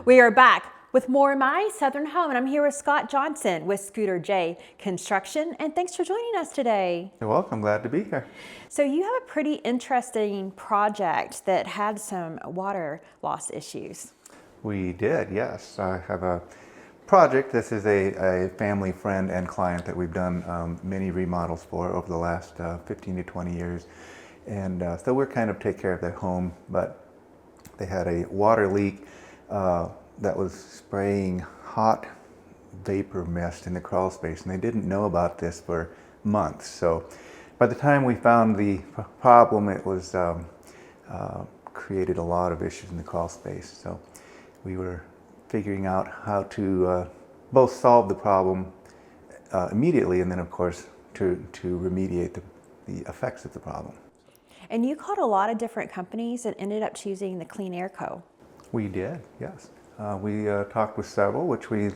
We are back with more My Southern Home, and I'm here with Scott Johnson with Scooter J Construction, and thanks for joining us today. You're welcome. Glad to be here. So you have a pretty interesting project that had some water loss issues. We did, yes. I have a project. This is a family friend and client that we've done many remodels for over the last 15 to 20 years. And so we're kind of take care of their home, but they had a water leak that was spraying hot vapor mist in the crawl space, and they didn't know about this for months. So by the time we found the problem, it was created a lot of issues in the crawl space. So we were figuring out how to both solve the problem immediately, and then of course to remediate the effects of the problem. And you called a lot of different companies and ended up choosing the Clean Air Co. We did, yes. We talked with several, which we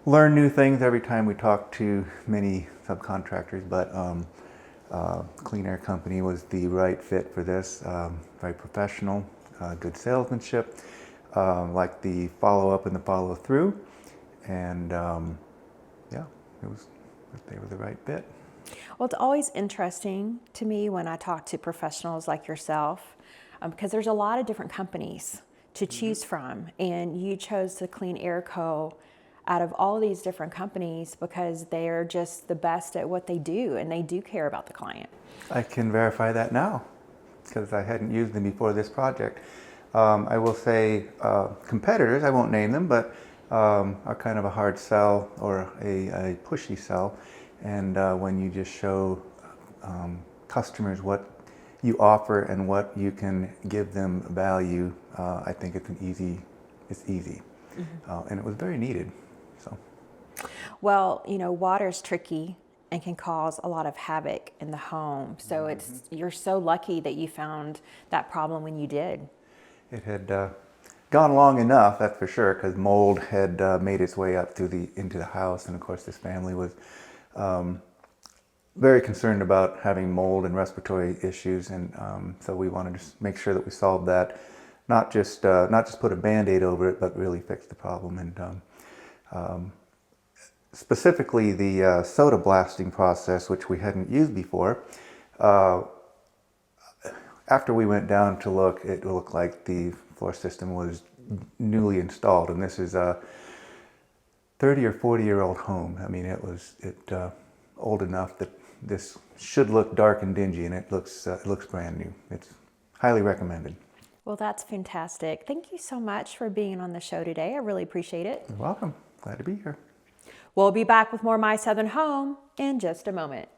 learn new things every time we talk to many subcontractors, but Clean Air Company was the right fit for this. Very professional, good salesmanship, like the follow-up and the follow-through, and yeah, they were the right fit. Well, it's always interesting to me when I talk to professionals like yourself, because there's a lot of different companies to choose from, and you chose the Clean Air Co. out of all these different companies because they're just the best at what they do, and they do care about the client. I can verify that now because I hadn't used them before this project. I will say competitors, I won't name them, but are kind of a hard sell or a pushy sell. And when you just show customers what you offer and what you can give them value, I think it's easy. Mm-hmm. And it was very needed. So. Well, you know, water's tricky and can cause a lot of havoc in the home. So you're so lucky that you found that problem when you did. It had gone long enough, that's for sure, because mold had made its way up into the house, and of course this family was very concerned about having mold and respiratory issues, and so we wanted to make sure that we solved that, not just put a Band-Aid over it, but really fix the problem. And specifically the soda blasting process, which we hadn't used before. After we went down to look, it looked like the floor system was newly installed, and this is a 30 or 40-year-old home. I mean, it was old enough that this should look dark and dingy, and it looks brand new. It's highly recommended. Well, that's fantastic. Thank you so much for being on the show today. I really appreciate it. You're welcome. Glad to be here. We'll be back with more My Southern Home in just a moment.